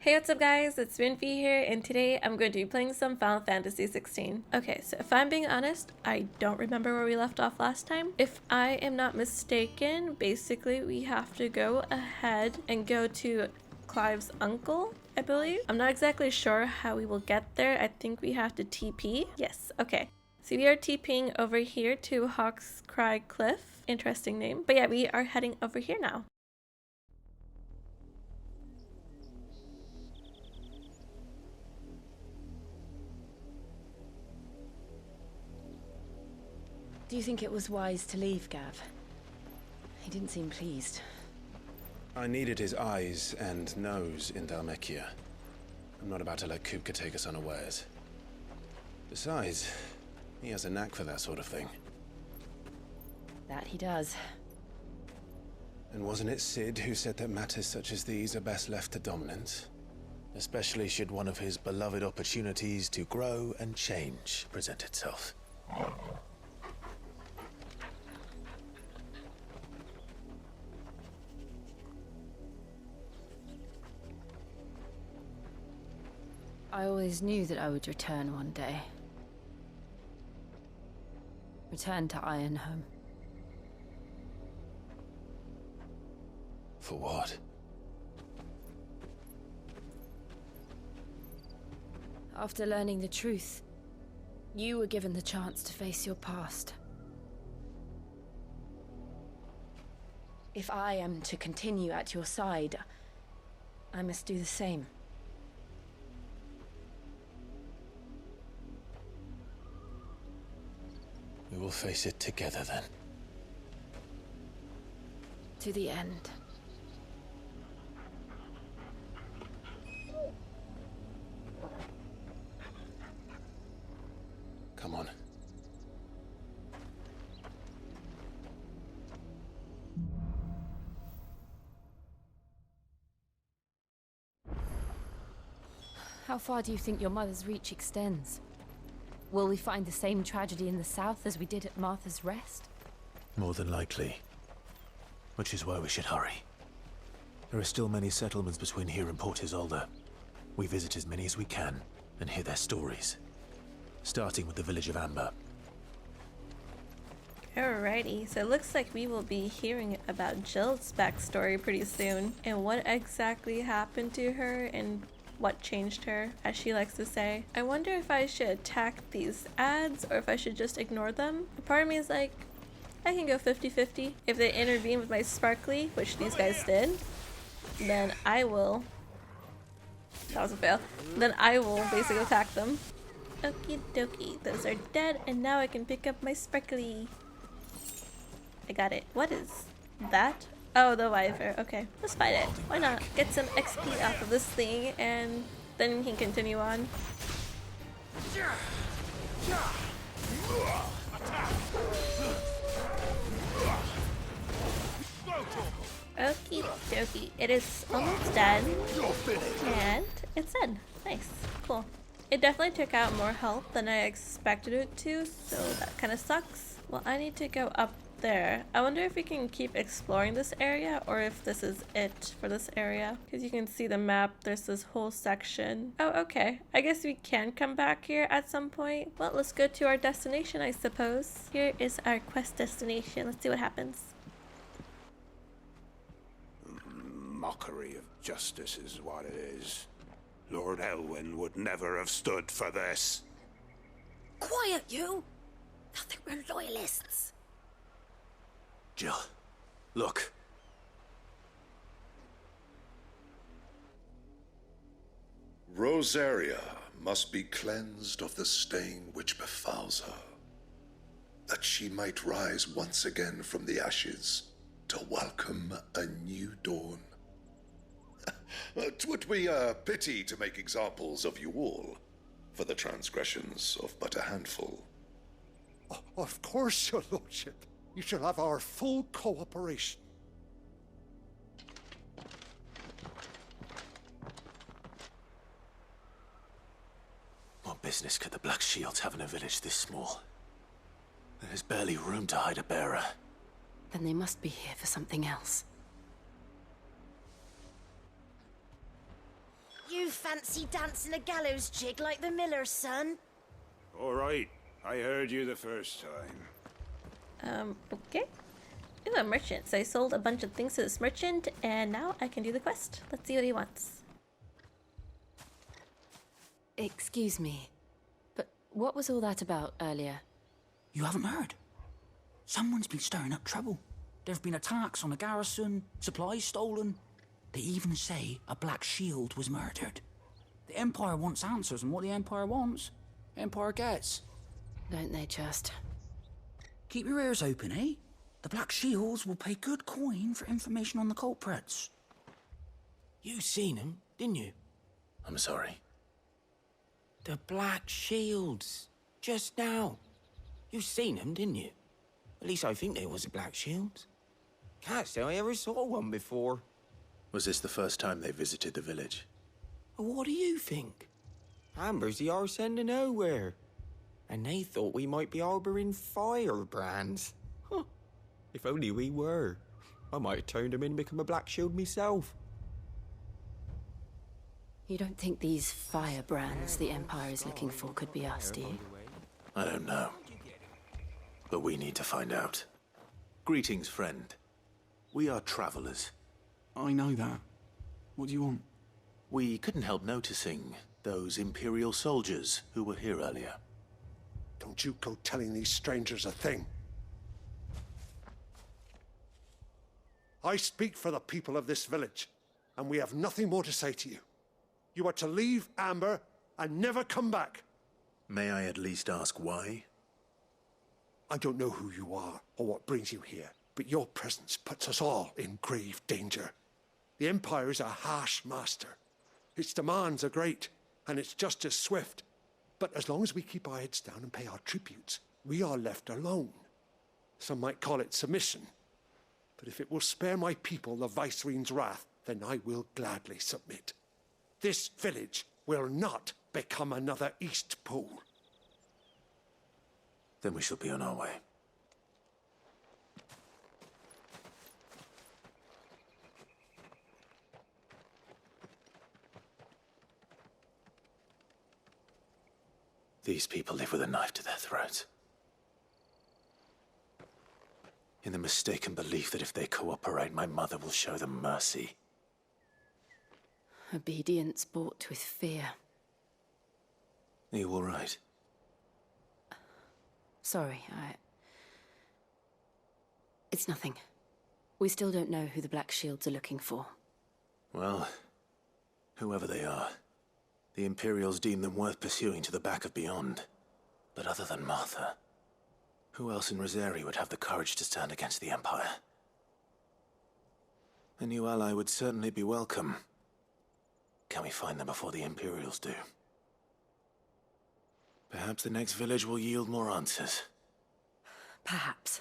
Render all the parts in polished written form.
Hey, what's up guys, it's Moonfyye here, and today I'm going to be playing some Final Fantasy XVI. Okay, so if I'm being honest, I don't remember where we left off last time. If I am not mistaken, basically we have to go ahead and go to Clive's uncle, I believe. I'm not exactly sure how we will get there. I think we have to TP. Yes, okay. So we are TPing over here to Hawk's Cry Cliff. Interesting name. But yeah, we are heading over here now. Do you think it was wise to leave, Gav? He didn't seem pleased. I needed his eyes and nose in Dhalmekia. I'm not about to let Kupka take us unawares. Besides, he has a knack for that sort of thing. That he does. And wasn't it Sid who said that matters such as these are best left to dominance? Especially should one of his beloved opportunities to grow and change present itself. I always knew that I would return one day. Return to Ironhome. For what? After learning the truth, you were given the chance to face your past. If I am to continue at your side, I must do the same. We will face it together then. To the end. Come on. How far do you think your mother's reach extends? Will we find the same tragedy in the south as we did at Martha's Rest? More than likely. Which is why we should hurry. There are still many settlements between here and Port Isolde. We visit as many as we can and hear their stories. Starting with the village of Amber. Alrighty, so it looks like we will be hearing about Jill's backstory pretty soon, and what exactly happened to her and what changed her, as she likes to say. I wonder if I should attack these ads or if I should just ignore them. A part of me is like, I can go 50-50. If they intervene with my sparkly, which these guys did, then I will... That was a fail. Then I will basically attack them. Okie dokie, those are dead, and now I can pick up my sparkly. I got it. What is that? Oh, the Wyver. Okay, let's fight it. Why not? Get some XP off of this thing, and then we can continue on. Okie dokie. It is almost done, and it's done. Nice. Cool. It definitely took out more health than I expected it to, so that kind of sucks. Well, I need to go up there. I wonder if we can keep exploring this area or if this is it for this area. Because you can see the map, there's this whole section. Oh, okay. I guess we can come back here at some point. Well, let's go to our destination, I suppose. Here is our quest destination. Let's see what happens. Mockery of justice is what it is. Lord Elwyn would never have stood for this. Quiet, you! I think we're loyalists. Jill, look. Rosaria must be cleansed of the stain which befouls her, that she might rise once again from the ashes to welcome a new dawn. 'Twould be a pity to make examples of you all, for the transgressions of but a handful. Of course, your lordship. You shall have our full cooperation. What business could the Black Shields have in a village this small? There's barely room to hide a bearer. Then they must be here for something else. You You fancy dancing a gallows jig like the miller's son? All right, I heard you the first time. Okay. Ooh, a merchant. So I sold a bunch of things to this merchant, and now I can do the quest. Let's see what he wants. Excuse me, but what was all that about earlier? You haven't heard? Someone's been stirring up trouble. There've been attacks on the garrison, supplies stolen. They even say a Black Shield was murdered. The Empire wants answers, and what the Empire wants, Empire gets. Don't they just? Keep your ears open, eh? The Black Shields will pay good coin for information on the culprits. You seen them, didn't you? I'm sorry. The Black Shields. Just now. You seen them, didn't you? At least I think there was a Black Shield. Can't say I ever saw one before. Was this the first time they visited the village? What do you think? Amber's the arse end of nowhere. And they thought we might be harbouring firebrands. Huh. If only we were. I might have turned them in and become a Black Shield myself. You don't think these firebrands the Empire is looking for could be us, do you? I don't know. But we need to find out. Greetings, friend. We are travelers. I know that. What do you want? We couldn't help noticing those Imperial soldiers who were here earlier. Don't you go telling these strangers a thing. I speak for the people of this village, and we have nothing more to say to you. You are to leave Amber and never come back. May I at least ask why? I don't know who you are or what brings you here, but your presence puts us all in grave danger. The Empire is a harsh master. Its demands are great, and its justice swift. But as long as we keep our heads down and pay our tributes, we are left alone. Some might call it submission. But if it will spare my people the Viceroy's wrath, then I will gladly submit. This village will not become another East Pool. Then we shall be on our way. These people live with a knife to their throats. In the mistaken belief that if they cooperate, my mother will show them mercy. Obedience bought with fear. Are you all right? Sorry, It's nothing. We still don't know who the Black Shields are looking for. Well, whoever they are, the Imperials deem them worth pursuing to the back of beyond. But other than Martha, who else in Rosari would have the courage to stand against the Empire? A new ally would certainly be welcome. Can we find them before the Imperials do? Perhaps the next village will yield more answers. Perhaps.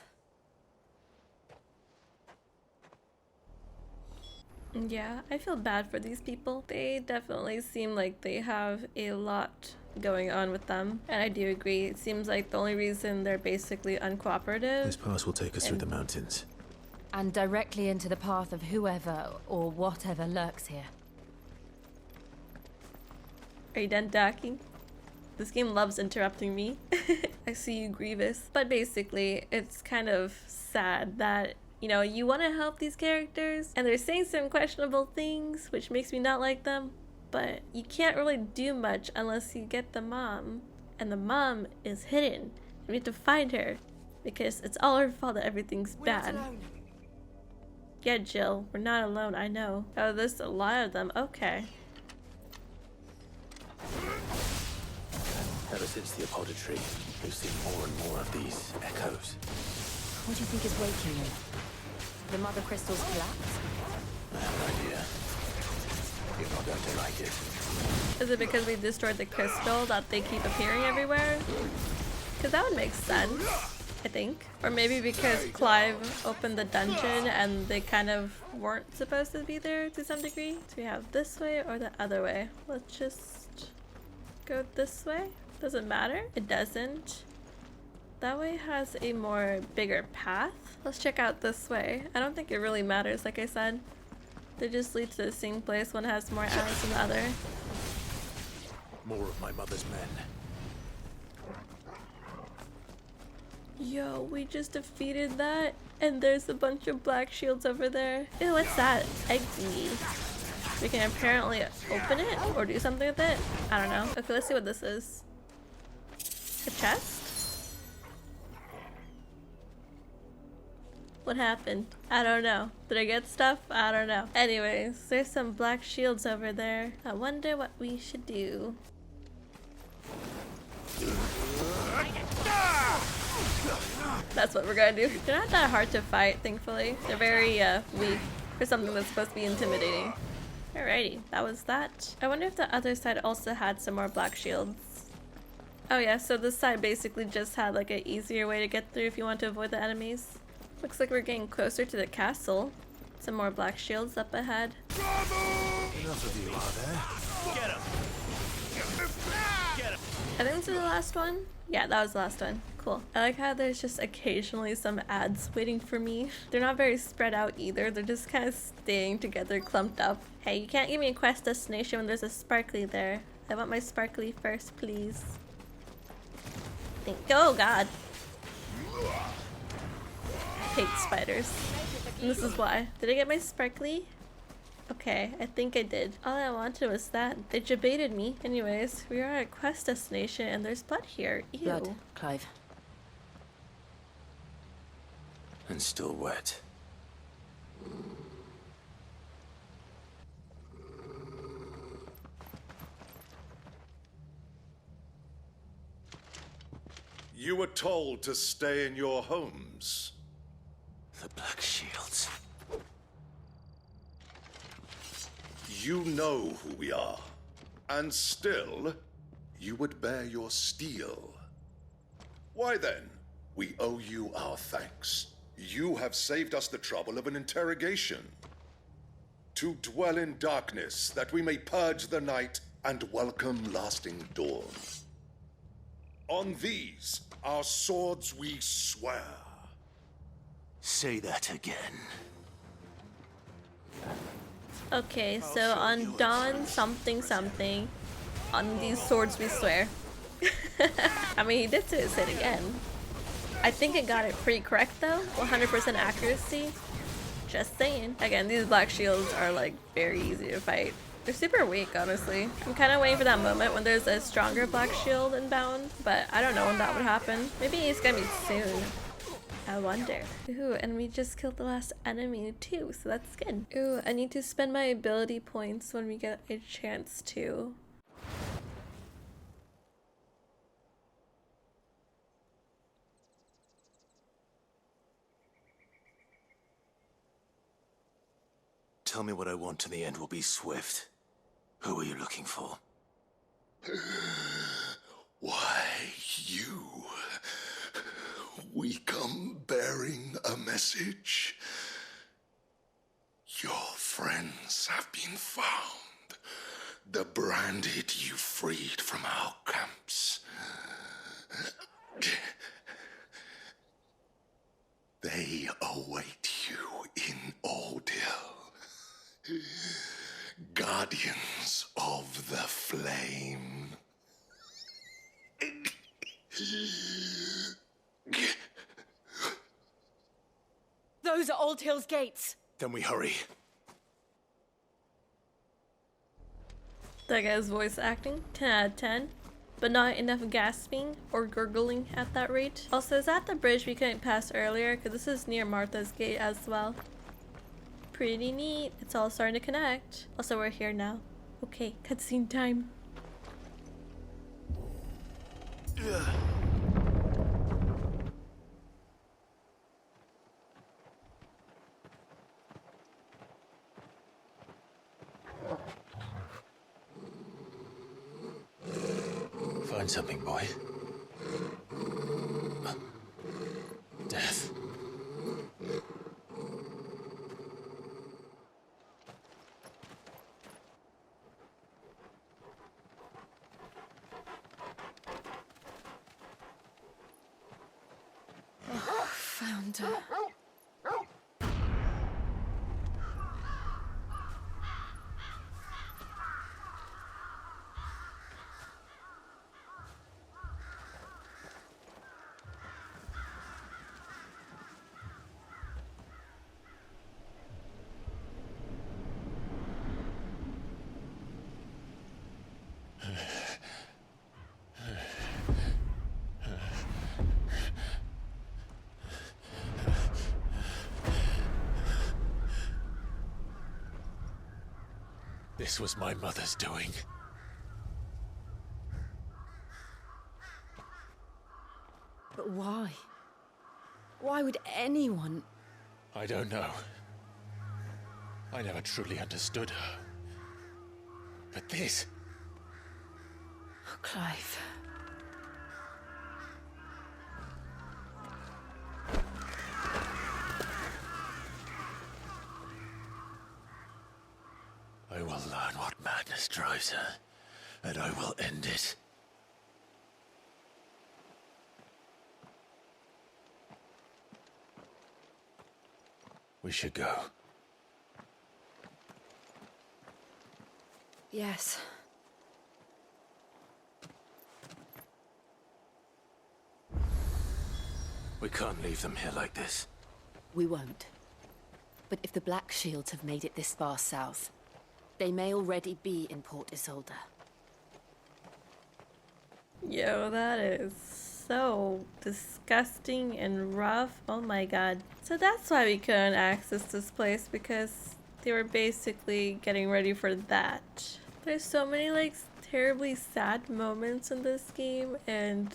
Yeah, I feel bad for these people. They definitely seem like they have a lot going on with them. And I do agree, it seems like the only reason they're basically uncooperative. This pass will take us through the mountains. And directly into the path of whoever or whatever lurks here. Are you done docking? This game loves interrupting me. I see you, Grievous. But basically, it's kind of sad that, you know, you want to help these characters, and they're saying some questionable things, which makes me not like them, but you can't really do much unless you get the mom. And the mom is hidden. We need to find her, because it's all her fault that everything's bad. Yeah, Jill, we're not alone, I know. Oh, there's a lot of them, okay. Ever since the apothecary, we've seen more and more of these echoes. What do you think is waking them? The mother crystal's collapse? I have an idea. You're not going to like it. Is it because we destroyed the crystal that they keep appearing everywhere? Because that would make sense, I think. Or maybe because Clive opened the dungeon and they kind of weren't supposed to be there to some degree. So we have this way or the other way. Let's just go this way. Doesn't matter. It doesn't. That way has a more bigger path. Let's check out this way. I don't think it really matters, like I said. They just lead to the same place. One has more eyes than the other. More of my mother's men. Yo, we just defeated that, and there's a bunch of black shields over there. Ew, what's that? Eggy. We can apparently open it or do something with it. I don't know. Okay, let's see what this is. A chest? What happened? I don't know. Did I get stuff? I don't know. Anyways, there's some black shields over there. I wonder what we should do. That's what we're gonna do. They're not that hard to fight, thankfully. They're very weak for something that's supposed to be intimidating. Alrighty, that was that. I wonder if the other side also had some more black shields. Oh yeah, so this side basically just had like an easier way to get through if you want to avoid the enemies. Looks like we're getting closer to the castle. Some more black shields up ahead. Enough of you, are there? Get him! Get him! I think this is the last one. Yeah, that was the last one. Cool. I like how there's just occasionally some ads waiting for me. They're not very spread out either. They're just kind of staying together, clumped up. Hey, you can't give me a quest destination when there's a sparkly there. I want my sparkly first, please. Oh god. I hate spiders. And this is why. Did I get my sparkly? Okay, I think I did. All I wanted was that. They debated me. Anyways, we are at a quest destination and there's blood here. Ew. Blood, Clive. And still wet. You were told to stay in your homes. The Black Shields. You know who we are. And still, you would bear your steel. Why then, we owe you our thanks. You have saved us the trouble of an interrogation. To dwell in darkness, that we may purge the night and welcome lasting dawn. On these, our swords we swear. Say that again. Okay, so on dawn something something, on these swords we swear. I mean, he did say it again. I think it got it pretty correct though, 100% accuracy. Just saying. Again, these black shields are like very easy to fight. They're super weak, honestly. I'm kind of waiting for that moment when there's a stronger black shield inbound, but I don't know when that would happen. Maybe it's gonna be soon. I wonder. Ooh, and we just killed the last enemy too, so that's good. Ooh, I need to spend my ability points when we get a chance to. Tell me what I want and the end will be swift. Who are you looking for? Why, you. We come bearing a message. Your friends have been found. The branded you freed from our camps. They await you in Ordeal. Guardians of the Flame. Those are Old Hill's gates. Then we hurry. That guy's voice acting, 10 out of 10. But not enough gasping or gurgling at that rate. Also, is that the bridge we couldn't pass earlier? Because this is near Martha's gate as well. Pretty neat. It's all starting to connect. Also, we're here now. Okay, cutscene time. Find something, boy. Death. Found her. This was my mother's doing. But why? Why would anyone... I don't know. I never truly understood her. But this... Oh, Clive. I will learn what madness drives her, and I will end it. We should go. Yes. We can't leave them here like this. We won't. But if the Black Shields have made it this far south, they may already be in Port Isolde. Yo, that is so disgusting and rough. Oh my god. So that's why we couldn't access this place, because they were basically getting ready for that. There's so many like terribly sad moments in this game, and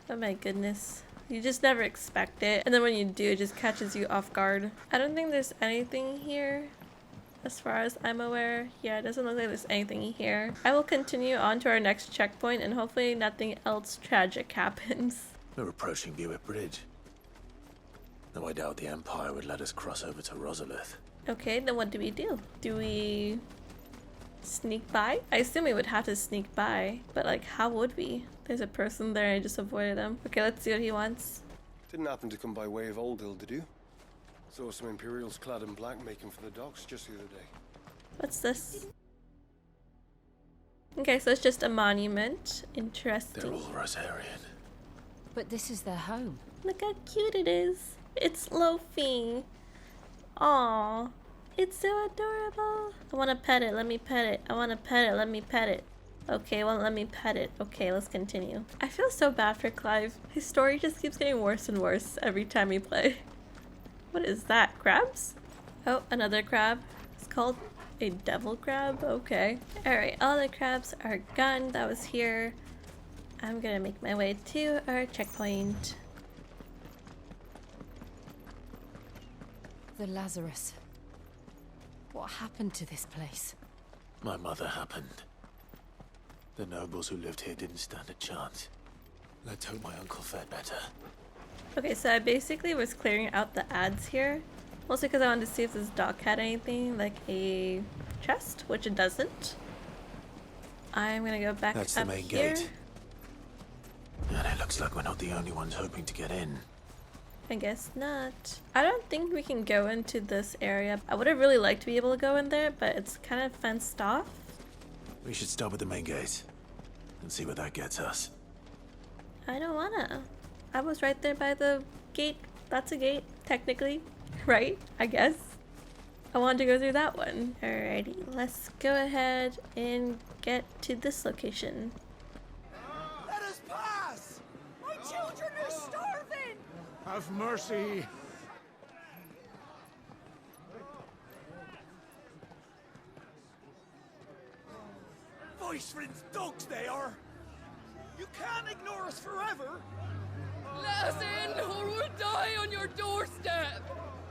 oh my goodness. You just never expect it, and then when you do, it just catches you off guard. I don't think there's anything here as far as I'm aware. Yeah, it doesn't look like there's anything here. I will continue on to our next checkpoint, and hopefully nothing else tragic happens. We're approaching Byeeeeeee Bridge. Though I doubt the Empire would let us cross over to Rosalith. Okay, then what do we do? Do we sneak by? I assume we would have to sneak by, but like, how would we? There's a person there, I just avoided him. Okay, let's see what he wants. Didn't happen to come by way of Oldhill, did you? Saw some Imperials clad in black making for the docks just the other day. What's this? Okay, so it's just a monument. Interesting. They're all Rosarian. But this is their home. Look how cute it is. It's Lofi. Aww. It's so adorable. I want to pet it. Let me pet it. I want to pet it. Let me pet it. Okay, well, let me pet it. Okay, let's continue. I feel so bad for Clive. His story just keeps getting worse and worse every time we play. What is that? Crabs? Oh, another crab. It's called a devil crab? Okay. Alright, all the crabs are gone. That was here. I'm gonna make my way to our checkpoint. The Lazarus. What happened to this place? My mother happened. The nobles who lived here didn't stand a chance. Let's hope my uncle fared better. Okay, so I basically was clearing out the ads here. Mostly because I wanted to see if this dock had anything, like a chest, which it doesn't. I'm gonna go back That's up the main here. gate. And it looks like we're not the only ones hoping to get in. I guess not. I don't think we can go into this area. I would have really liked to be able to go in there, but it's kind of fenced off. We should stop at the main gate and see where that gets us. I don't wanna. I was right there by the gate. That's a gate, technically. Right? I guess. I wanted to go through that one. Alrighty, let's go ahead and get to this location. Let us pass! My children are starving! Have mercy! Viceland's dogs they are! You can't ignore us forever! Let us in, or we'll die on your doorstep!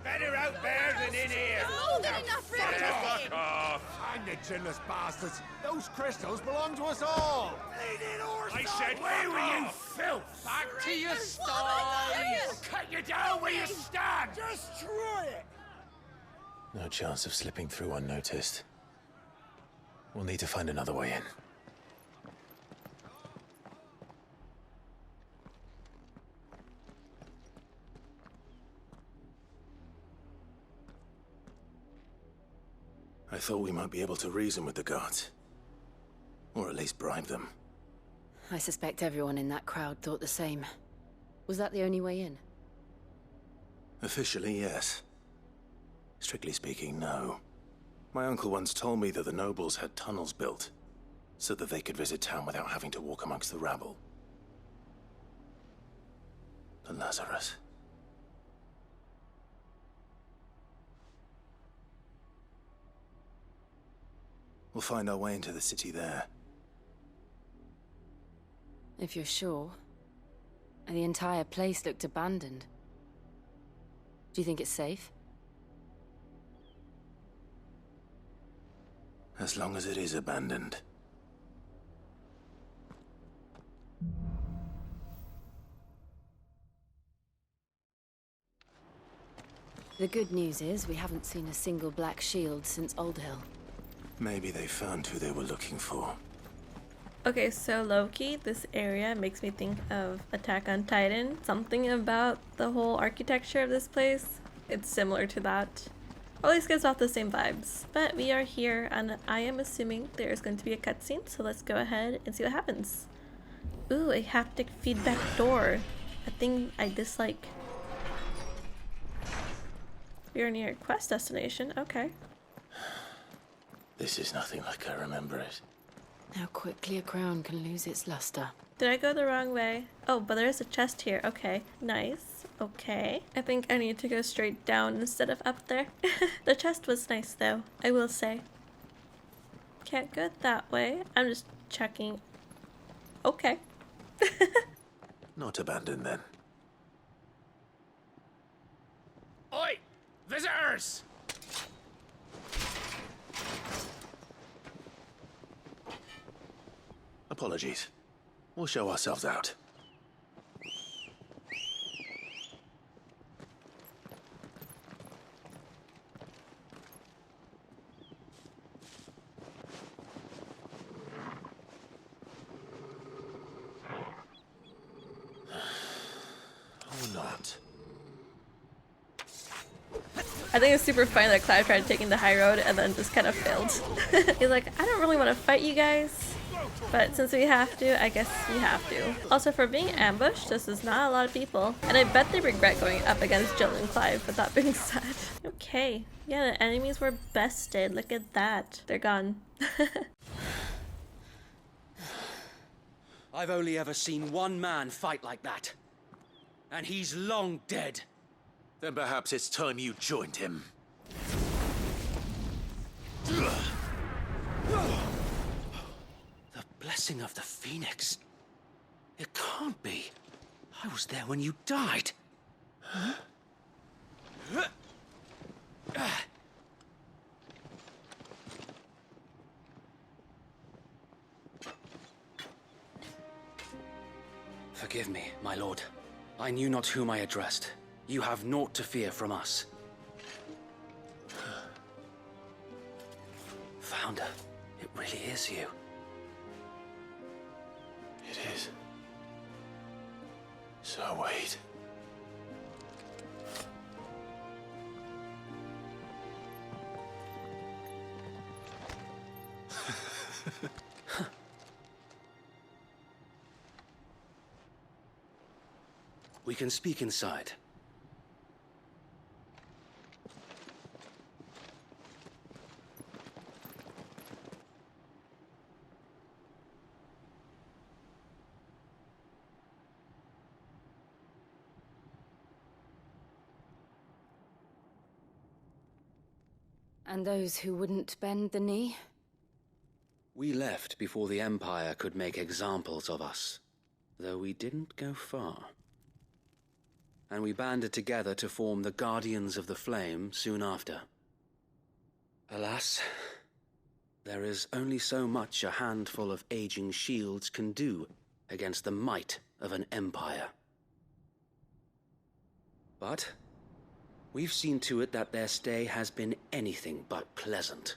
Better out there than in here. More than enough for everything! Hang the chinless bastards! Those crystals belong to us all! Bleeding horse! I said, where were you, filth? Back to your sties! I'll cut you down where you stand. Just try it! No chance of slipping through unnoticed. We'll need to find another way in. I thought we might be able to reason with the guards. Or at least bribe them. I suspect everyone in that crowd thought the same. Was that the only way in? Officially, yes. Strictly speaking, no. My uncle once told me that the nobles had tunnels built. so that they could visit town without having to walk amongst the rabble. The Lazarus. We'll find our way into the city there. If you're sure. The entire place looked abandoned. Do you think it's safe? As long as it is abandoned. The good news is we haven't seen a single black shield since Old Hill. Maybe they found who they were looking for. Okay, so low-key, this area makes me think of Attack on Titan. Something about the whole architecture of this place, it's similar to that. Or at least gives off the same vibes. But we are here, and I am assuming there is going to be a cutscene, so let's go ahead and see what happens. Ooh, a haptic feedback door. A thing I dislike. We are near a quest destination, okay. This is nothing like I remember it. How quickly a crown can lose its luster. Did I go the wrong way? Oh, but there's a chest here. Okay, nice. Okay. I think I need to go straight down instead of up there. The chest was nice though, I will say. Can't go that way. I'm just checking. Okay. Not abandoned then. Oi! Visitors! Apologies. We'll show ourselves out. Or not. I think it's super funny that Clive tried taking the high road and then just kind of failed. He's like, I don't really want to fight you guys, but since we have to, I guess we have to. Also, for being ambushed, this is not a lot of people. And I bet they regret going up against Jill and Clive, with that being said. Okay. Yeah, the enemies were bested. Look at that. They're gone. I've only ever seen one man fight like that. And he's long dead. Then perhaps it's time you joined him. The blessing of the Phoenix. It can't be. I was there when you died. Huh? Forgive me, my lord. I knew not whom I addressed. You have naught to fear from us. Founder, it really is you. It is. So wait. We can speak inside. And those who wouldn't bend the knee? We left before the Empire could make examples of us, though we didn't go far. And we banded together to form the Guardians of the Flame soon after. Alas, there is only so much a handful of aging shields can do against the might of an empire. But we've seen to it that their stay has been anything but pleasant.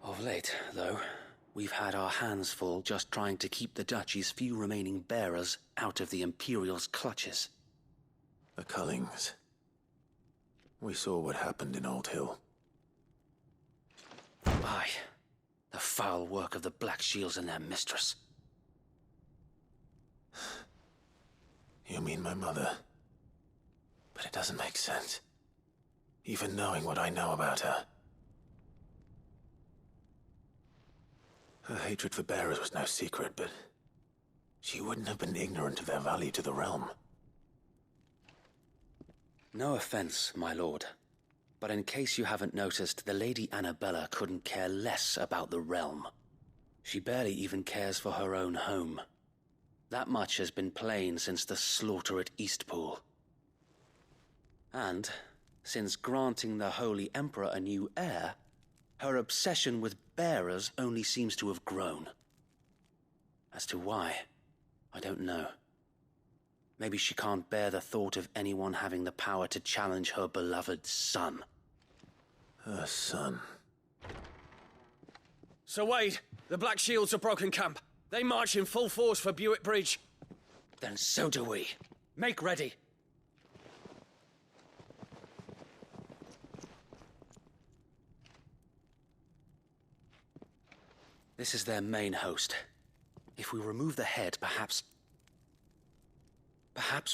Of late, though, we've had our hands full just trying to keep the Duchy's few remaining bearers out of the Imperial's clutches. The Cullings. We saw what happened in Old Hill. Aye, the foul work of the Black Shields and their mistress. You mean my mother? But it doesn't make sense. Even knowing what I know about her. Her hatred for bearers was no secret, but she wouldn't have been ignorant of their value to the realm. No offense, my lord, but in case you haven't noticed, the Lady Annabella couldn't care less about the realm. She barely even cares for her own home. That much has been plain since the slaughter at Eastpool. And, since granting the Holy Emperor a new heir, her obsession with bearers only seems to have grown. As to why, I don't know. Maybe she can't bear the thought of anyone having the power to challenge her beloved son. Her son. Sir Wade, the Black Shields have broken camp. They march in full force for Byeeeeeee Bridge. Then so do we. Make ready. This is their main host. If we remove the head, perhaps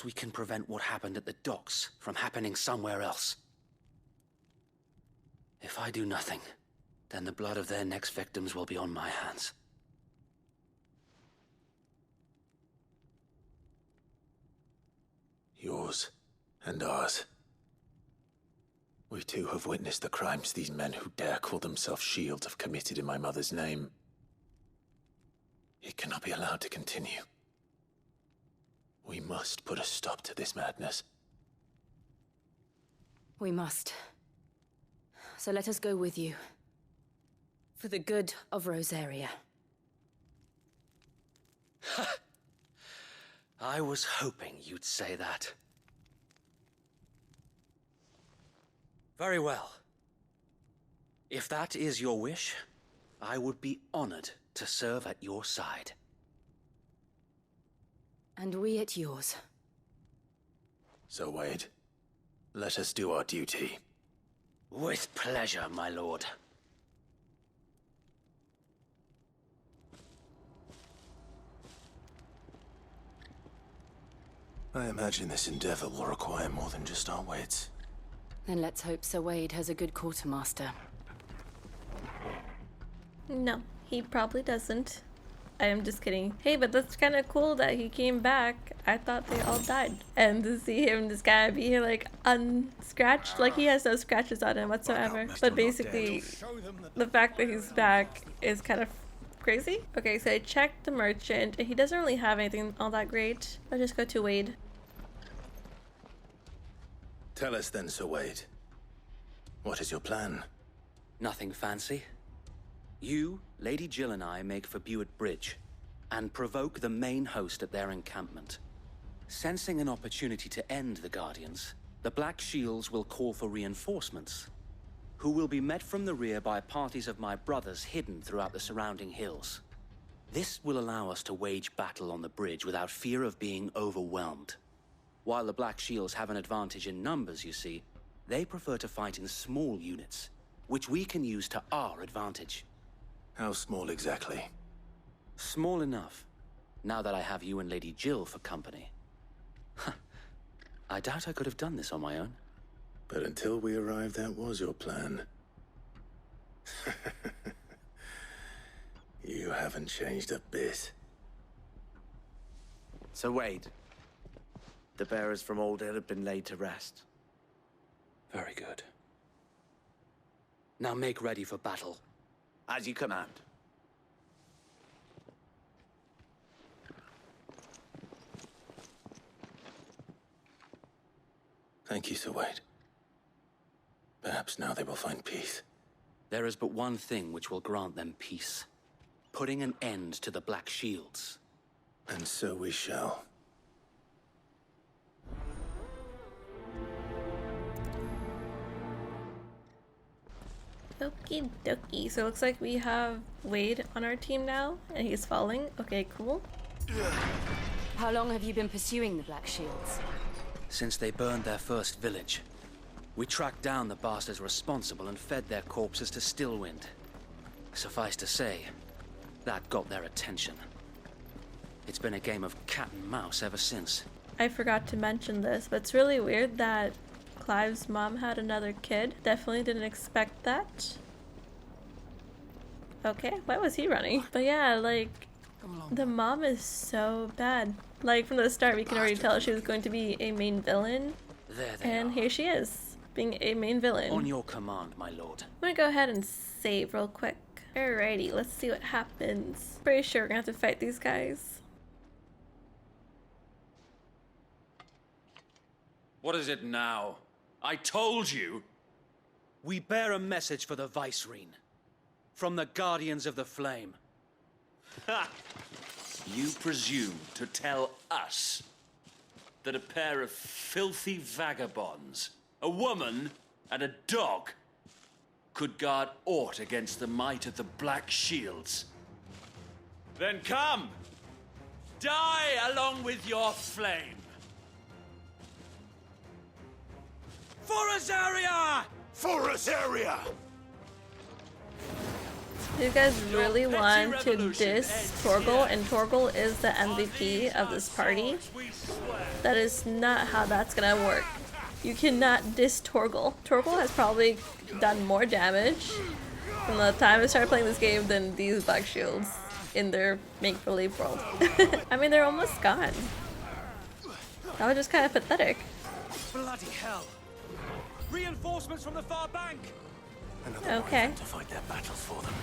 we can prevent what happened at the docks from happening somewhere else. If I do nothing, then the blood of their next victims will be on my hands. Yours and ours. We too have witnessed the crimes these men who dare call themselves shields have committed in my mother's name. It cannot be allowed to continue. We must put a stop to this madness. We must. So let us go with you. For the good of Rosaria. I was hoping you'd say that. Very well. If that is your wish, I would be honored to serve at your side. And we at yours. So, Wade, let us do our duty. With pleasure, my lord. I imagine this endeavor will require more than just our wits. Then let's hope Sir Wade has a good quartermaster. No, he probably doesn't. I am just kidding. Hey, but that's kind of cool that he came back. I thought they all died. And to see him just kind of be here, like, unscratched. Like, he has no scratches on him whatsoever. But basically, the fact that he's back is kind of crazy. Okay, so I checked the merchant, and he doesn't really have anything all that great. Let's just go to Wade. Tell us then, Sir Wade. What is your plan? Nothing fancy. You, Lady Jill and I make for Byeeeeee Bridge, and provoke the main host at their encampment. Sensing an opportunity to end the Guardians, the Black Shields will call for reinforcements, who will be met from the rear by parties of my brothers hidden throughout the surrounding hills. This will allow us to wage battle on the bridge without fear of being overwhelmed. While the Black Shields have an advantage in numbers, you see, they prefer to fight in small units, which we can use to our advantage. How small exactly? Small enough, now that I have you and Lady Jill for company. I doubt I could have done this on my own. But until we arrived, that was your plan. You haven't changed a bit. So Wade, the bearers from Old Hill have been laid to rest. Very good. Now make ready for battle. As you command. Thank you, Sir Wade. Perhaps now they will find peace. There is but one thing which will grant them peace. Putting an end to the Black Shields. And so we shall. Okie dokie. So it looks like we have Wade on our team now, and he's falling. Okay, cool. How long have you been pursuing the Black Shields? Since they burned their first village. We tracked down the bastards responsible and fed their corpses to Stillwind. Suffice to say, that got their attention. It's been a game of cat and mouse ever since. I forgot to mention this, but it's really weird that Clive's mom had another kid. Definitely didn't expect that. Okay, why was he running? But yeah, like, the mom is so bad. Like, from the start, we can already tell she was going to be a main villain. There they And are. here she is, being a main villain. On your command, my lord. I'm gonna go ahead and save real quick. Alrighty, let's see what happens. Pretty sure we're gonna have to fight these guys. What is it now? I told you! We bear a message for the Vicereine. From the Guardians of the Flame. Ha! You presume to tell us that a pair of filthy vagabonds, a woman and a dog, could guard aught against the might of the Black Shields? Then come! Die along with your flame! For Azaria! For Azaria! These guys really want to diss Torgal, and Torgal is the MVP of this party. That is not how that's gonna work. You cannot diss Torgal. Torgal has probably done more damage from the time I started playing this game than these Black Shields in their make-believe world. I mean, they're almost gone. That was just kind of pathetic. Bloody hell! Reinforcements from the far bank! Okay. To fight their battles for them.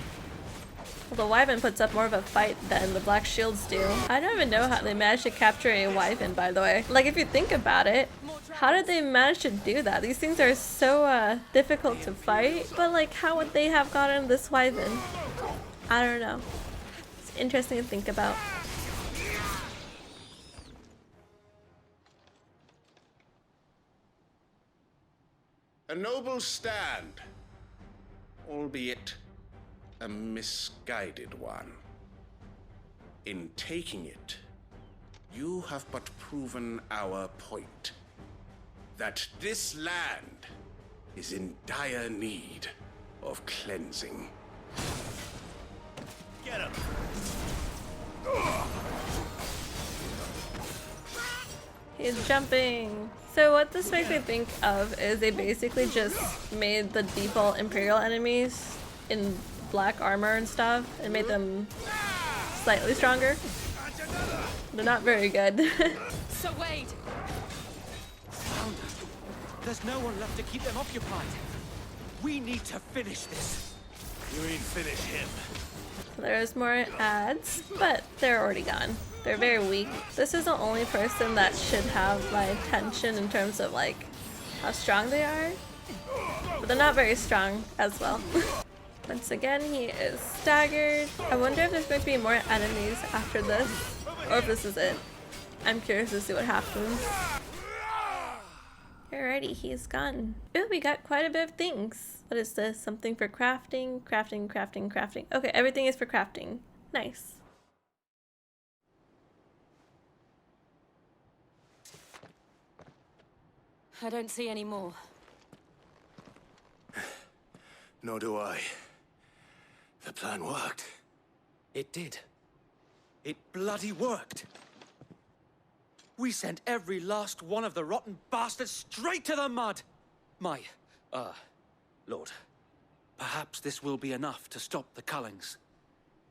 Well, the Wyvern puts up more of a fight than the Black Shields do. I don't even know how they managed to capture a Wyvern, by the way. Like, if you think about it, how did they manage to do that? These things are so difficult to fight, but like, how would they have gotten this Wyvern? I don't know. It's interesting to think about. A noble stand, albeit a misguided one. In taking it, you have but proven our point, that this land is in dire need of cleansing. Get him! He's jumping. So what this makes me think of is they basically just made the default Imperial enemies in black armor and stuff and made them slightly stronger. They're not very good. So wait! Founder, there's no one left to keep them occupied. We need to finish this. You mean finish him? There's more ads, but they're already gone. They're very weak. This is the only person that should have my attention in terms of like how strong they are. But they're not very strong as well. Once again, he is staggered. I wonder if there's going to be more enemies after this, or if this is it. I'm curious to see what happens. Alrighty, he's gone. Ooh, we got quite a bit of things. What is this? Something for crafting, crafting, crafting, crafting. Okay, everything is for crafting. Nice. I don't see any more. Nor do I. The plan worked. It did. It bloody worked. We sent every last one of the rotten bastards straight to the mud! My, Lord, perhaps this will be enough to stop the Cullings.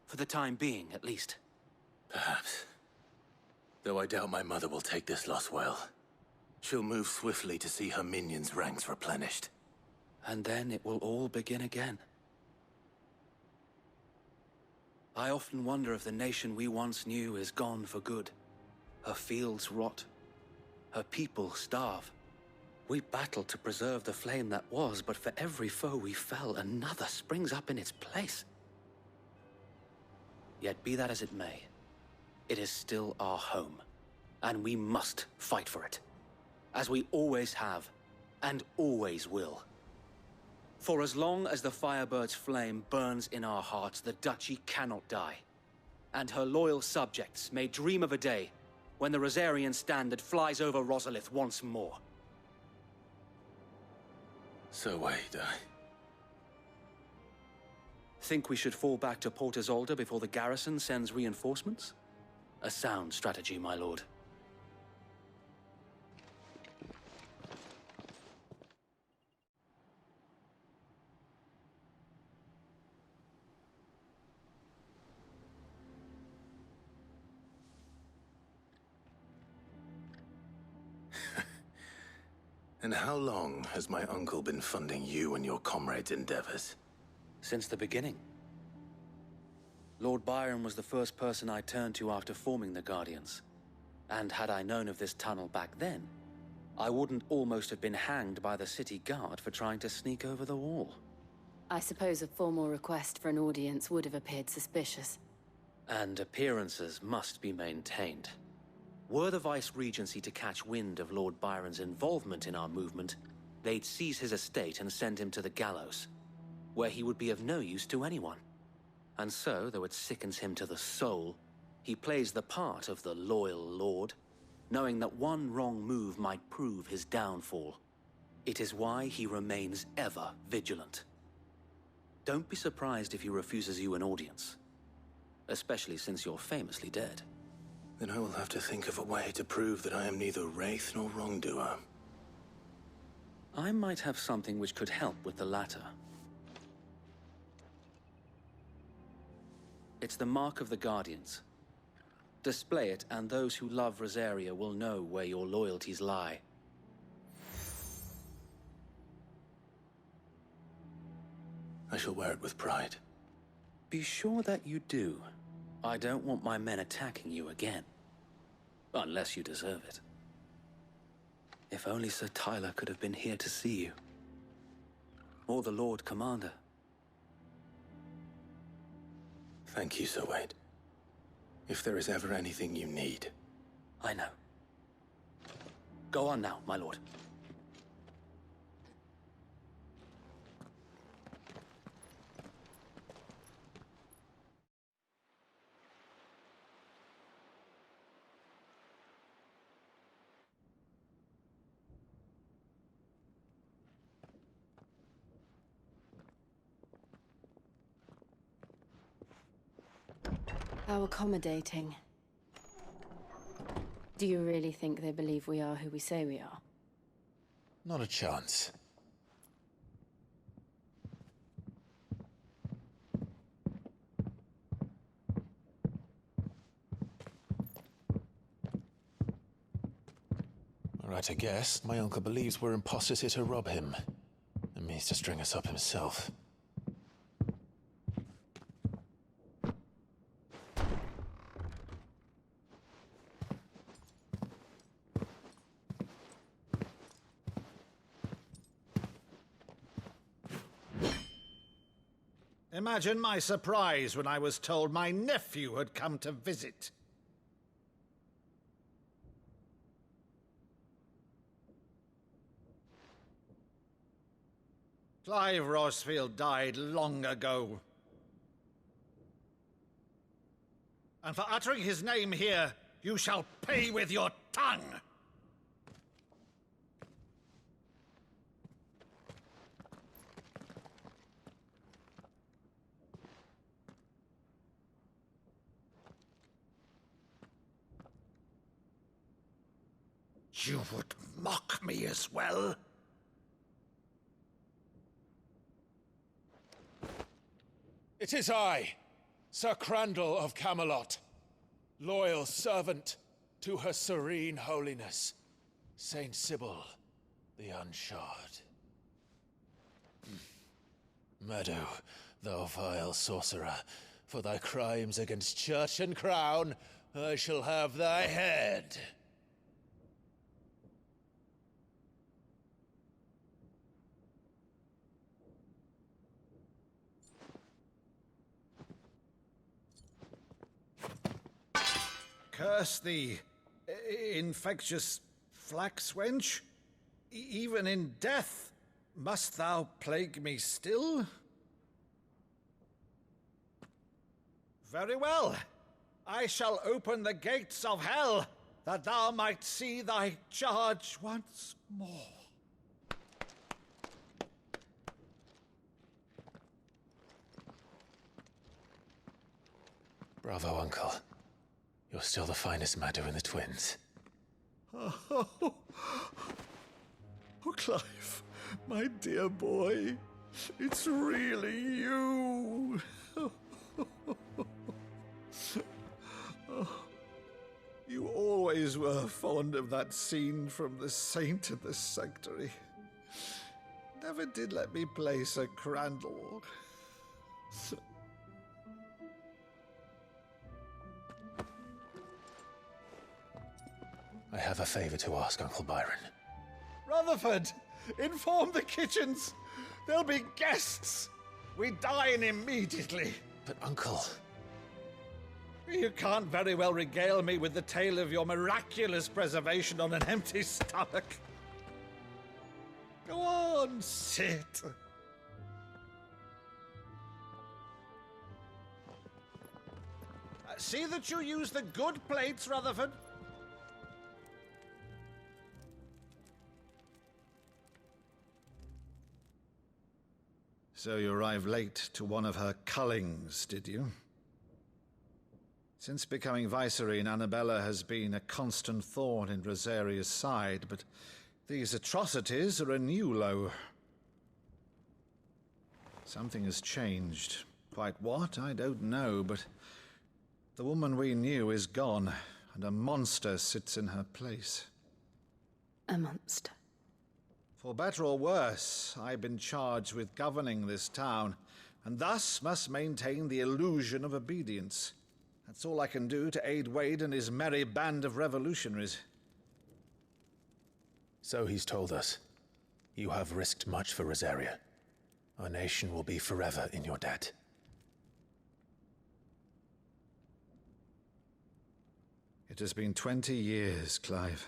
For the time being, at least. Perhaps. Though I doubt my mother will take this loss well. She'll move swiftly to see her minions' ranks replenished. And then it will all begin again. I often wonder if the nation we once knew is gone for good. Her fields rot. Her people starve. We battled to preserve the flame that was, but for every foe we fell, another springs up in its place. Yet be that as it may, it is still our home, and we must fight for it. As we always have, and always will. For as long as the Firebird's flame burns in our hearts, the Duchy cannot die. And her loyal subjects may dream of a day when the Rosarian standard flies over Rosalith once more. So wait, Think we should fall back to Port Isolde before the garrison sends reinforcements? A sound strategy, my lord. And how long has my uncle been funding you and your comrades' endeavors? Since the beginning. Lord Byron was the first person I turned to after forming the Guardians. And had I known of this tunnel back then, I wouldn't almost have been hanged by the city guard for trying to sneak over the wall. I suppose a formal request for an audience would have appeared suspicious. And appearances must be maintained. Were the Vice-Regency to catch wind of Lord Byron's involvement in our movement, they'd seize his estate and send him to the gallows, where he would be of no use to anyone. And so, though it sickens him to the soul, he plays the part of the loyal lord, knowing that one wrong move might prove his downfall. It is why he remains ever vigilant. Don't be surprised if he refuses you an audience, especially since you're famously dead. Then I will have to think of a way to prove that I am neither wraith nor wrongdoer. I might have something which could help with the latter. It's the Mark of the Guardians. Display it, and those who love Rosaria will know where your loyalties lie. I shall wear it with pride. Be sure that you do. I don't want my men attacking you again. Unless you deserve it. If only Sir Tyler could have been here to see you. Or the Lord Commander. Thank you, Sir Wade. If there is ever anything you need. I know. Go on now, my lord. How accommodating. Do you really think they believe we are who we say we are? Not a chance. All right, I guess. My uncle believes we're imposters here to rob him. And means to string us up himself. Imagine my surprise when I was told my nephew had come to visit. Clive Rosfield died long ago. And for uttering his name here, you shall pay with your tongue! You would mock me as well? It is I, Sir Crandall of Camelot, loyal servant to Her Serene Holiness, Saint Sybil the Unshod. Meadow, thou vile sorcerer, for thy crimes against church and crown, I shall have thy head. Curse thee, infectious flax wench. Even in death, must thou plague me still? Very well. I shall open the gates of hell, that thou might see thy charge once more. Bravo, Uncle. You're still the finest Maddo in the twins. Oh, Clive, my dear boy, it's really you. You always always were fond of that scene from The Saint and the Sanctuary. Never did let me play Sir Crandall. I have a favor to ask, Uncle Byron. Rutherford, inform the kitchens. There'll be guests. We dine immediately. But, Uncle... You can't very well regale me with the tale of your miraculous preservation on an empty stomach. Go on, sit. See that you use the good plates, Rutherford. So you arrived late to one of her cullings, did you? Since becoming Vicereine, Annabella has been a constant thorn in Rosaria's side, but these atrocities are a new low. Something has changed. Quite what, I don't know, but the woman we knew is gone, and a monster sits in her place. A monster. For better or worse, I've been charged with governing this town, and thus must maintain the illusion of obedience. That's all I can do to aid Wade and his merry band of revolutionaries. So he's told us. You have risked much for Rosaria. Our nation will be forever in your debt. It has been 20 years, Clive.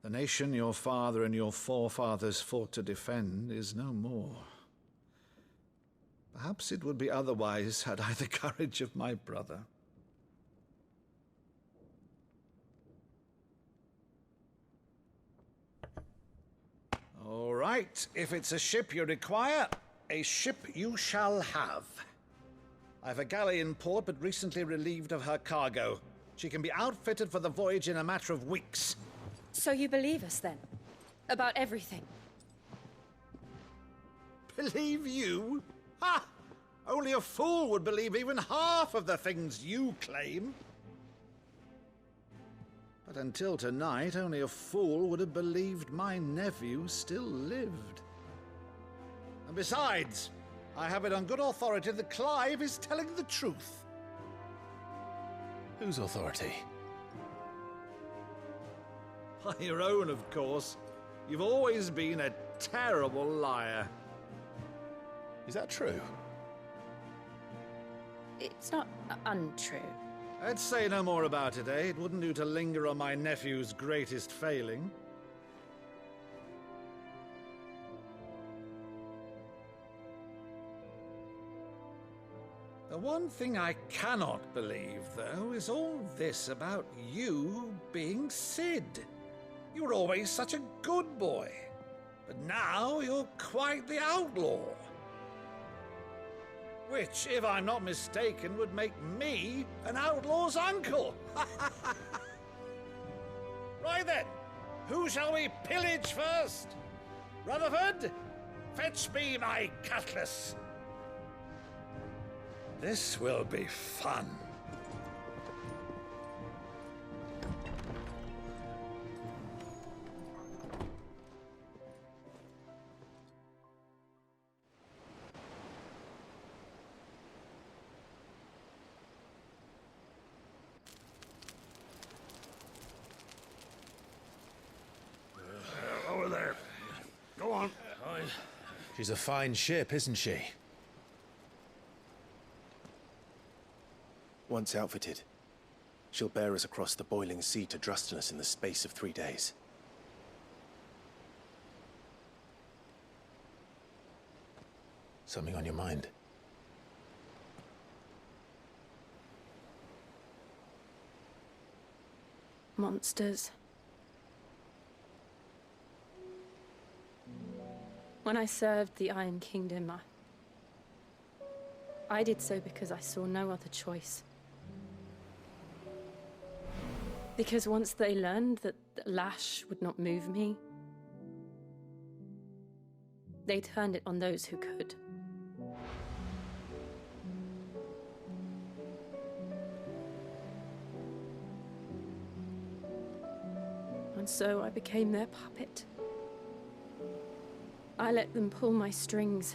The nation your father and your forefathers fought to defend is no more. Perhaps it would be otherwise had I the courage of my brother. All right, if it's a ship you require, a ship you shall have. I've a galley in port, but recently relieved of her cargo. She can be outfitted for the voyage in a matter of weeks. So you believe us, then? About everything? Believe you? Ha! Only a fool would believe even half of the things you claim. But until tonight, only a fool would have believed my nephew still lived. And besides, I have it on good authority that Clive is telling the truth. Whose authority? Your own, of course. You've always been a terrible liar. Is that true? It's not untrue. Let's say no more about it, eh? It wouldn't do to linger on my nephew's greatest failing. The one thing I cannot believe, though, is all this about you being Sid. You were always such a good boy, but now you're quite the outlaw. Which, if I'm not mistaken, would make me an outlaw's uncle. Right then, who shall we pillage first? Rutherford, fetch me my cutlass. This will be fun. Over there. Go on. She's a fine ship, isn't she? Once outfitted, she'll bear us across the boiling sea to Drustinus in the space of 3 days. Something on your mind? Monsters. When I served the Iron Kingdom, I did so because I saw no other choice. Because once they learned that the lash would not move me, they turned it on those who could. And so I became their puppet. I let them pull my strings,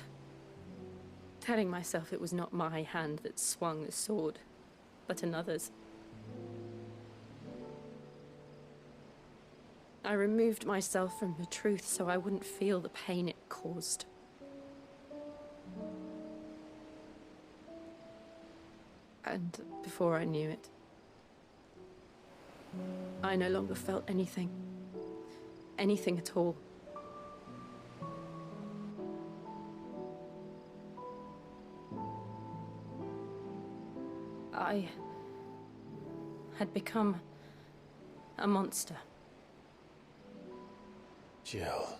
telling myself it was not my hand that swung the sword, but another's. I removed myself from the truth so I wouldn't feel the pain it caused. And before I knew it, I no longer felt anything. Anything at all. I had become a monster. Jill.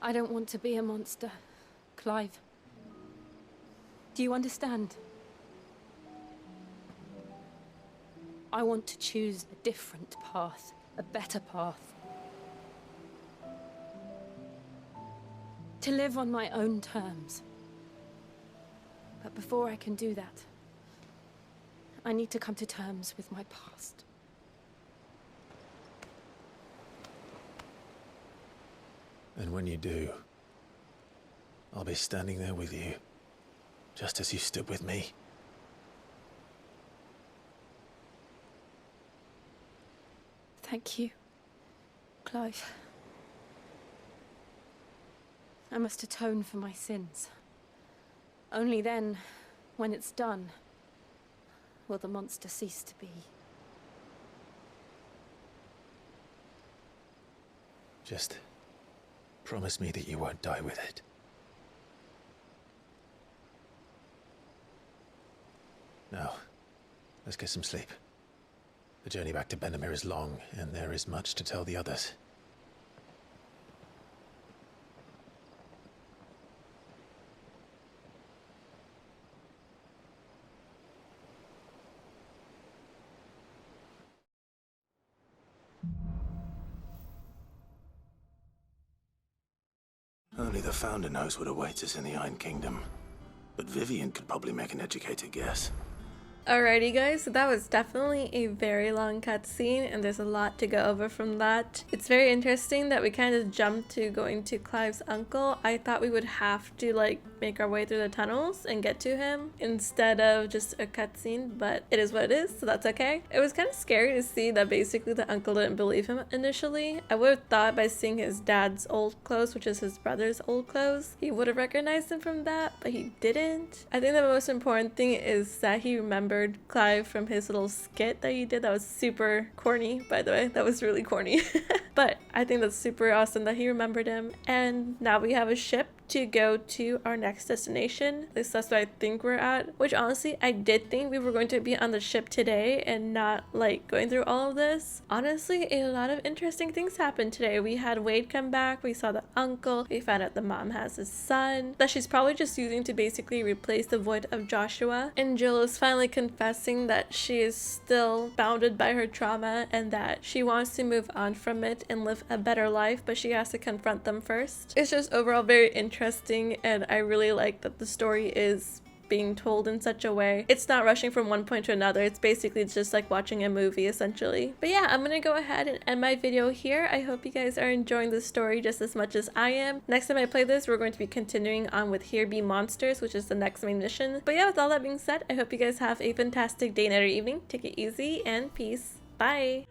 I don't want to be a monster, Clive. Do you understand? I want to choose a different path, a better path. To live on my own terms. But before I can do that, I need to come to terms with my past. And when you do, I'll be standing there with you, just as you stood with me. Thank you, Clive. I must atone for my sins. Only then, when it's done, will the monster cease to be. Just promise me that you won't die with it. Now, let's get some sleep. The journey back to Benamir is long, and there is much to tell the others. Only the Founder knows what awaits us in the Iron Kingdom. But Vivian could probably make an educated guess. Alrighty guys, so that was definitely a very long cutscene and there's a lot to go over from that. It's very interesting that we kind of jumped to going to Clive's uncle. I thought we would have to like make our way through the tunnels and get to him instead of just a cutscene, but it is what it is, so that's okay. It was kind of scary to see that basically the uncle didn't believe him initially. I would have thought by seeing his dad's old clothes, which is his brother's old clothes, he would have recognized him from that, but he didn't. I think the most important thing is that he remembered Clive from his little skit that he did. That was super corny, by the way. That was really corny. But I think that's super awesome that he remembered him. And now we have a ship to go to our next destination. At least that's what I think we're at. Which honestly, I did think we were going to be on the ship today and not like going through all of this. Honestly, a lot of interesting things happened today. We had Wade come back. We saw the uncle. We found out the mom has a son that she's probably just using to basically replace the void of Joshua. And Jill is finally confessing that she is still bounded by her trauma and that she wants to move on from it and live a better life, but she has to confront them first. It's just overall very interesting, and I really like that the story is being told in such a way. It's not rushing from one point to another. It's basically just like watching a movie essentially. But yeah, I'm gonna go ahead and end my video here. I hope you guys are enjoying the story just as much as I am. Next time I play this, we're going to be continuing on with Here Be Monsters, which is the next main mission. But yeah, with all that being said, I hope you guys have a fantastic day, night, or evening. Take it easy and peace. Bye!